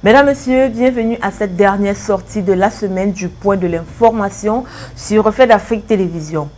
Mesdames, Messieurs, bienvenue à cette dernière sortie de la semaine du point de l'information sur Reflet d'Afrique Télévision.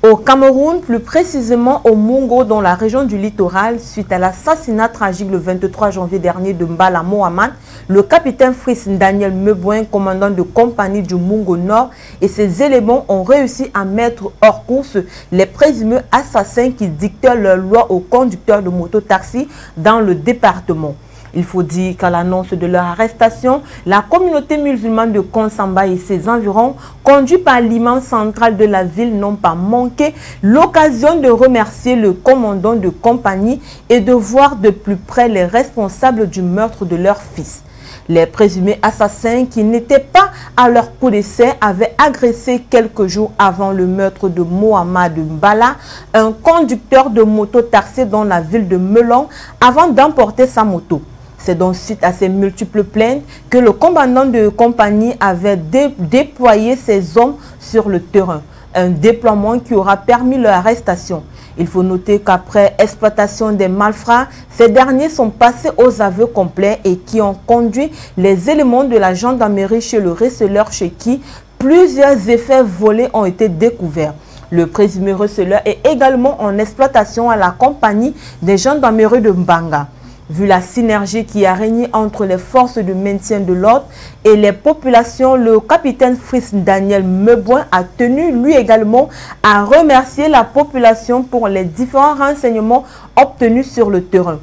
Au Cameroun, plus précisément au Mungo, dans la région du littoral, suite à l'assassinat tragique le 23 janvier dernier de Mbala Mohamed, le capitaine Fritz Daniel Mebouin, commandant de compagnie du Mungo Nord, et ses éléments ont réussi à mettre hors course les présumés assassins qui dictaient leur loi aux conducteurs de moto-taxi dans le département. Il faut dire qu'à l'annonce de leur arrestation, la communauté musulmane de Konsamba et ses environs, conduits par l'imam central de la ville, n'ont pas manqué l'occasion de remercier le commandant de compagnie et de voir de plus près les responsables du meurtre de leur fils. Les présumés assassins qui n'étaient pas à leur coup d'essai avaient agressé quelques jours avant le meurtre de Mohamed Mbala, un conducteur de moto-taxi dans la ville de Melon, avant d'emporter sa moto. C'est donc suite à ces multiples plaintes que le commandant de compagnie avait déployé ses hommes sur le terrain. Un déploiement qui aura permis leur arrestation. Il faut noter qu'après exploitation des malfrats, ces derniers sont passés aux aveux complets et qui ont conduit les éléments de la gendarmerie chez le receleur chez qui plusieurs effets volés ont été découverts. Le présumé receleur est également en exploitation à la compagnie des gendarmeries de Mbanga. Vu la synergie qui a régné entre les forces de maintien de l'ordre et les populations, le capitaine Fritz Daniel Mebouin a tenu lui également à remercier la population pour les différents renseignements obtenus sur le terrain.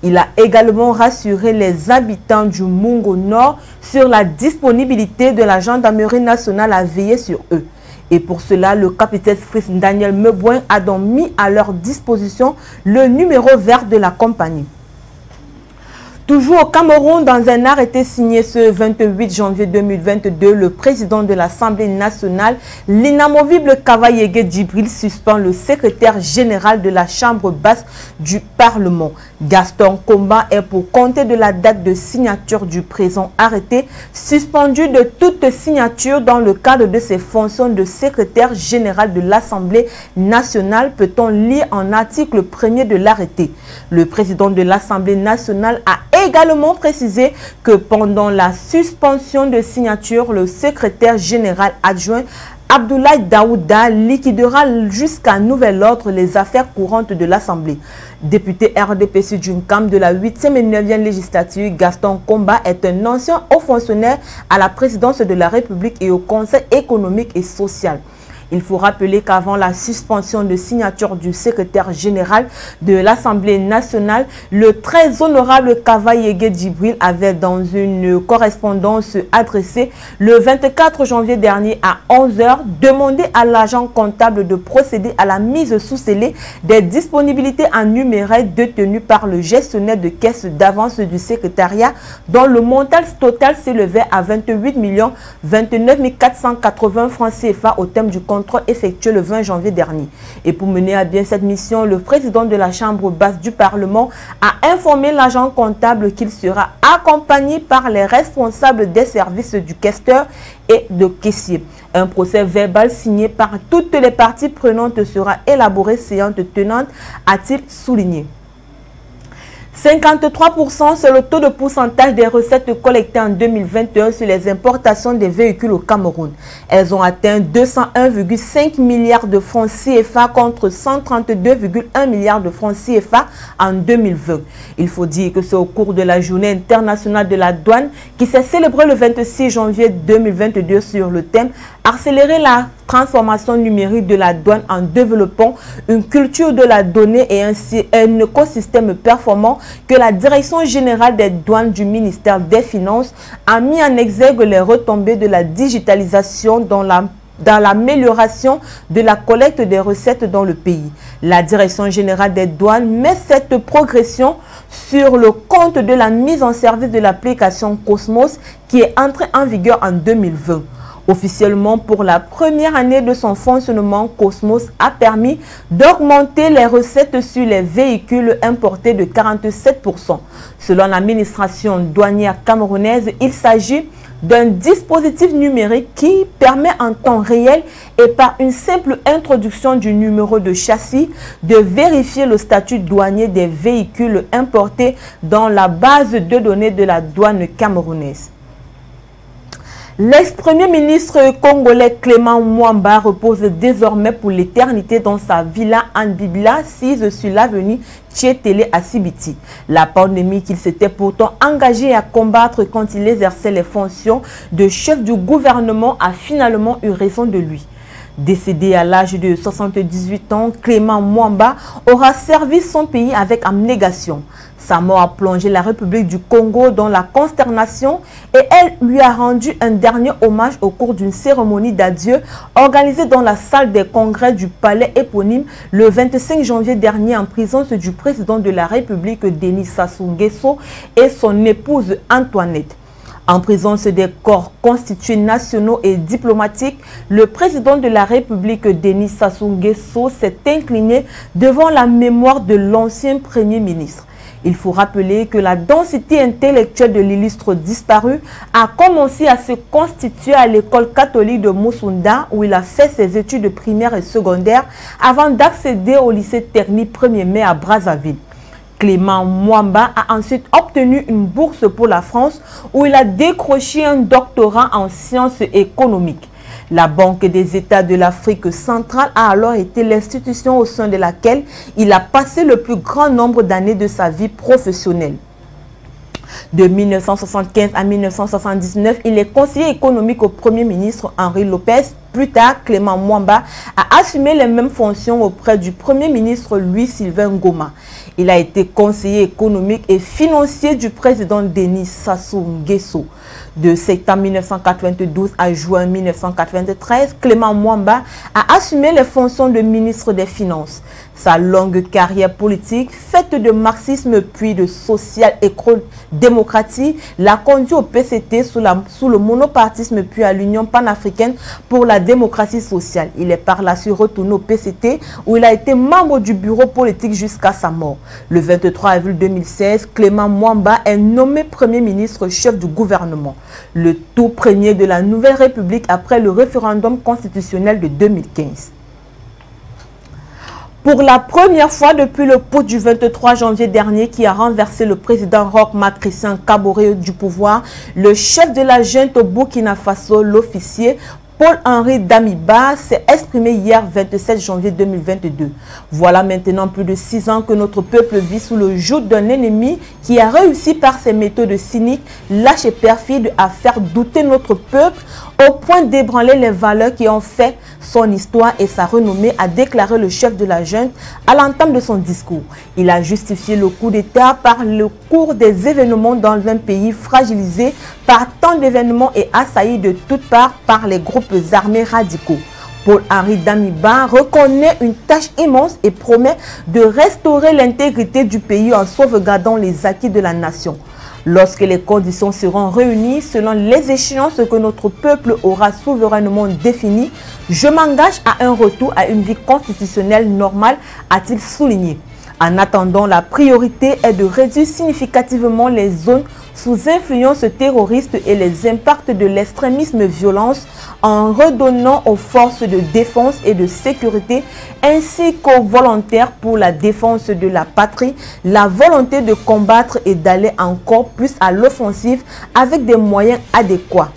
Il a également rassuré les habitants du Mungo Nord sur la disponibilité de la gendarmerie nationale à veiller sur eux. Et pour cela, le capitaine Fritz Daniel Mebouin a donc mis à leur disposition le numéro vert de la compagnie. Toujours au Cameroun, dans un arrêté signé ce 28 janvier 2022, le président de l'Assemblée nationale, l'inamovible Kavayegue Djibril, suspend le secrétaire général de la Chambre basse du Parlement. Gaston Komba est pour compter de la date de signature du présent arrêté, suspendu de toute signature dans le cadre de ses fonctions de secrétaire général de l'Assemblée nationale, peut-on lire en article 1er de l'arrêté. Le président de l'Assemblée nationale a également précisé que pendant la suspension de signature, le secrétaire général adjoint Abdoulaye Daouda liquidera jusqu'à nouvel ordre les affaires courantes de l'Assemblée. Député RDPC d'Unkam de la 8e et 9e législature, Gaston Komba est un ancien haut fonctionnaire à la présidence de la République et au Conseil économique et social. Il faut rappeler qu'avant la suspension de signature du secrétaire général de l'Assemblée nationale, le très honorable Kavayegue Djibril avait dans une correspondance adressée le 24 janvier dernier à 11 h demandé à l'agent comptable de procéder à la mise sous scellé des disponibilités en numéraire détenues par le gestionnaire de caisse d'avance du secrétariat dont le montant total s'élevait à 28 29 480 francs CFA au terme du contrôle effectué le 20 janvier dernier. Et pour mener à bien cette mission, le président de la Chambre basse du Parlement a informé l'agent comptable qu'il sera accompagné par les responsables des services du questeur et de caissier. Un procès verbal signé par toutes les parties prenantes sera élaboré séance tenante, a-t-il souligné. 53%, c'est le taux de pourcentage des recettes collectées en 2021 sur les importations des véhicules au Cameroun. Elles ont atteint 201,5 milliards de francs CFA contre 132,1 milliards de francs CFA en 2020. Il faut dire que c'est au cours de la journée internationale de la douane qui s'est célébrée le 26 janvier 2022 sur le thème « Accélérer la transformation numérique de la douane en développant une culture de la donnée et ainsi un écosystème performant » que la Direction générale des douanes du ministère des Finances a mis en exergue les retombées de la digitalisation dans l'amélioration de la collecte des recettes dans le pays. La Direction générale des douanes met cette progression sur le compte de la mise en service de l'application Cosmos qui est entrée en vigueur en 2020. Officiellement, pour la première année de son fonctionnement, Cosmos a permis d'augmenter les recettes sur les véhicules importés de 47%. Selon l'administration douanière camerounaise, il s'agit d'un dispositif numérique qui permet en temps réel et par une simple introduction du numéro de châssis de vérifier le statut douanier des véhicules importés dans la base de données de la douane camerounaise. L'ex-premier ministre congolais Clément Mwamba repose désormais pour l'éternité dans sa villa Anbibla, assise sur l'avenue Tchétélé à Sibiti. La pandémie qu'il s'était pourtant engagé à combattre quand il exerçait les fonctions de chef du gouvernement a finalement eu raison de lui. Décédé à l'âge de 78 ans, Clément Mwamba aura servi son pays avec abnégation. Sa mort a plongé la République du Congo dans la consternation et elle lui a rendu un dernier hommage au cours d'une cérémonie d'adieu organisée dans la salle des congrès du palais éponyme le 25 janvier dernier en présence du président de la République Denis Sassou Nguesso et son épouse Antoinette. En présence des corps constitués nationaux et diplomatiques, le président de la République, Denis Sassou Nguesso, s'est incliné devant la mémoire de l'ancien Premier ministre. Il faut rappeler que la densité intellectuelle de l'illustre disparu a commencé à se constituer à l'école catholique de Moussunda, où il a fait ses études primaires et secondaires avant d'accéder au lycée technique 1er mai à Brazzaville. Clément Mwamba a ensuite obtenu une bourse pour la France où il a décroché un doctorat en sciences économiques. La Banque des États de l'Afrique centrale a alors été l'institution au sein de laquelle il a passé le plus grand nombre d'années de sa vie professionnelle. De 1975 à 1979, il est conseiller économique au Premier ministre Henri Lopez. Plus tard, Clément Mwamba a assumé les mêmes fonctions auprès du Premier ministre Louis-Sylvain Ngoma. Il a été conseiller économique et financier du président Denis Sassou Nguesso. De septembre 1992 à juin 1993, Clément Mwamba a assumé les fonctions de ministre des Finances. Sa longue carrière politique, faite de marxisme puis de social-éco-démocratie, l'a conduit au PCT sous le monopartisme puis à l'Union panafricaine pour la démocratie sociale. Il est par la suite retourné au PCT où il a été membre du bureau politique jusqu'à sa mort. Le 23 avril 2016, Clément Mwamba est nommé Premier ministre chef du gouvernement, le tout premier de la Nouvelle République après le référendum constitutionnel de 2015. Pour la première fois depuis le putsch du 23 janvier dernier qui a renversé le président Roch Marc Christian Kaboré du pouvoir, le chef de la junte au Burkina Faso, l'officier Paul-Henri Damiba, s'est exprimé hier 27 janvier 2022. Voilà maintenant plus de 6 ans que notre peuple vit sous le joug d'un ennemi qui a réussi par ses méthodes cyniques, lâches et perfides à faire douter notre peuple au point d'ébranler les valeurs qui ont fait son histoire et sa renommée, a déclaré le chef de la junte à l'entame de son discours. Il a justifié le coup d'État par le cours des événements dans un pays fragilisé par tant d'événements et assailli de toutes parts par les groupes armés radicaux. Paul-Henri Damiba reconnaît une tâche immense et promet de restaurer l'intégrité du pays en sauvegardant les acquis de la nation. Lorsque les conditions seront réunies selon les échéances que notre peuple aura souverainement définies, je m'engage à un retour à une vie constitutionnelle normale, a-t-il souligné. En attendant, la priorité est de réduire significativement les zones sous influence terroriste et les impacts de l'extrémisme violence en redonnant aux forces de défense et de sécurité ainsi qu'aux volontaires pour la défense de la patrie la volonté de combattre et d'aller encore plus à l'offensive avec des moyens adéquats.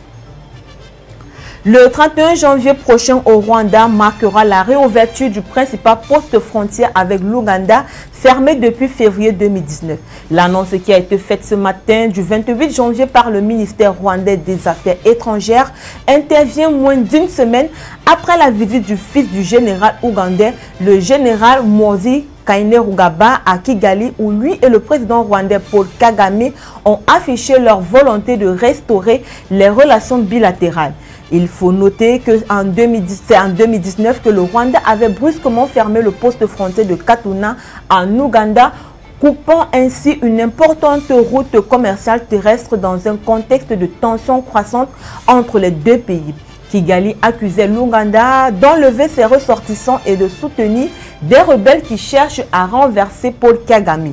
Le 31 janvier prochain au Rwanda marquera la réouverture du principal poste frontière avec l'Ouganda fermé depuis février 2019. L'annonce qui a été faite ce matin du 28 janvier par le ministère rwandais des Affaires étrangères intervient moins d'une semaine après la visite du fils du général ougandais, le général Mozi Kainerugaba à Kigali, où lui et le président rwandais Paul Kagame ont affiché leur volonté de restaurer les relations bilatérales. Il faut noter qu'en 2019 que le Rwanda avait brusquement fermé le poste frontière de Katuna en Ouganda, coupant ainsi une importante route commerciale terrestre dans un contexte de tensions croissantes entre les deux pays. Kigali accusait l'Ouganda d'enlever ses ressortissants et de soutenir des rebelles qui cherchent à renverser Paul Kagame.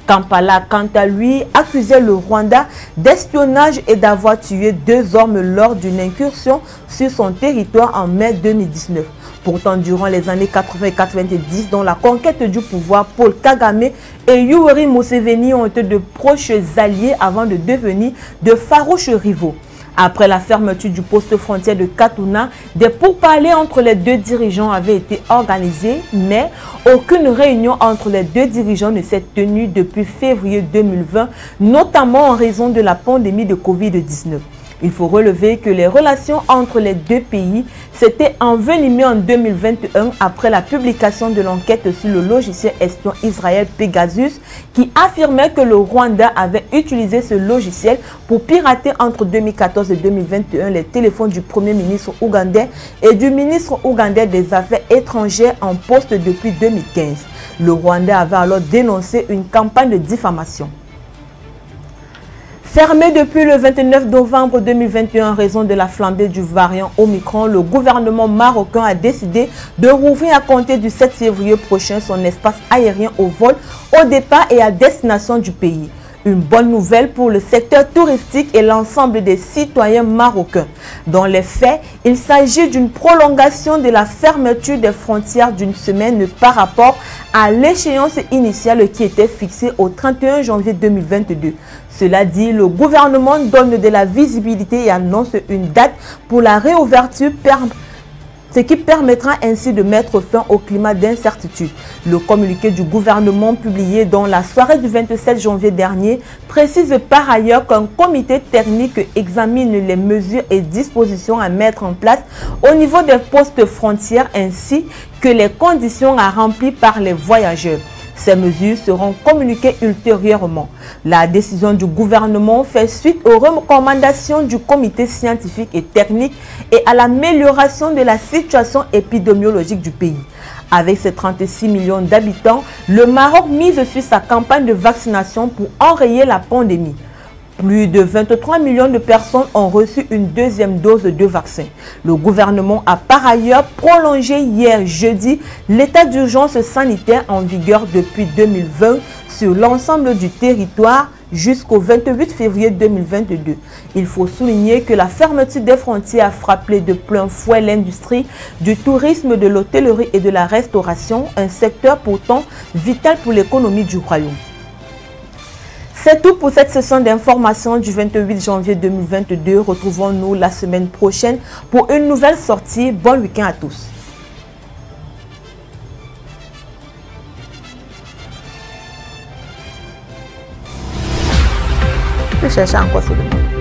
Kampala, quant à lui, accusait le Rwanda d'espionnage et d'avoir tué 2 hommes lors d'une incursion sur son territoire en mai 2019. Pourtant, durant les années 80 et 90, dans la conquête du pouvoir, Paul Kagame et Yoweri Museveni ont été de proches alliés avant de devenir de farouches rivaux. Après la fermeture du poste frontière de Katuna, des pourparlers entre les 2 dirigeants avaient été organisés, mais aucune réunion entre les 2 dirigeants ne s'est tenue depuis février 2020, notamment en raison de la pandémie de Covid-19. Il faut relever que les relations entre les 2 pays s'étaient envenimées en 2021 après la publication de l'enquête sur le logiciel espion Israël Pegasus qui affirmait que le Rwanda avait utilisé ce logiciel pour pirater entre 2014 et 2021 les téléphones du Premier ministre ougandais et du ministre ougandais des Affaires étrangères en poste depuis 2015. Le Rwanda avait alors dénoncé une campagne de diffamation. Fermé depuis le 29 novembre 2021 en raison de la flambée du variant Omicron, le gouvernement marocain a décidé de rouvrir à compter du 7 février prochain son espace aérien au vol au départ et à destination du pays. Une bonne nouvelle pour le secteur touristique et l'ensemble des citoyens marocains. Dans les faits, il s'agit d'une prolongation de la fermeture des frontières d'une semaine par rapport à l'échéance initiale qui était fixée au 31 janvier 2022. Cela dit, le gouvernement donne de la visibilité et annonce une date pour la réouverture, ce qui permettra ainsi de mettre fin au climat d'incertitude. Le communiqué du gouvernement publié dans la soirée du 27 janvier dernier précise par ailleurs qu'un comité technique examine les mesures et dispositions à mettre en place au niveau des postes frontières ainsi que les conditions à remplir par les voyageurs. Ces mesures seront communiquées ultérieurement. La décision du gouvernement fait suite aux recommandations du comité scientifique et technique et à l'amélioration de la situation épidémiologique du pays. Avec ses 36 millions d'habitants, le Maroc mise sur sa campagne de vaccination pour enrayer la pandémie. Plus de 23 millions de personnes ont reçu une 2e dose de vaccin. Le gouvernement a par ailleurs prolongé hier jeudi l'état d'urgence sanitaire en vigueur depuis 2020 sur l'ensemble du territoire jusqu'au 28 février 2022. Il faut souligner que la fermeture des frontières a frappé de plein fouet l'industrie du tourisme, de l'hôtellerie et de la restauration, un secteur pourtant vital pour l'économie du royaume. C'est tout pour cette session d'information du 28 janvier 2022. Retrouvons-nous la semaine prochaine pour une nouvelle sortie. Bon week-end à tous. Je cherche encore sur le nom.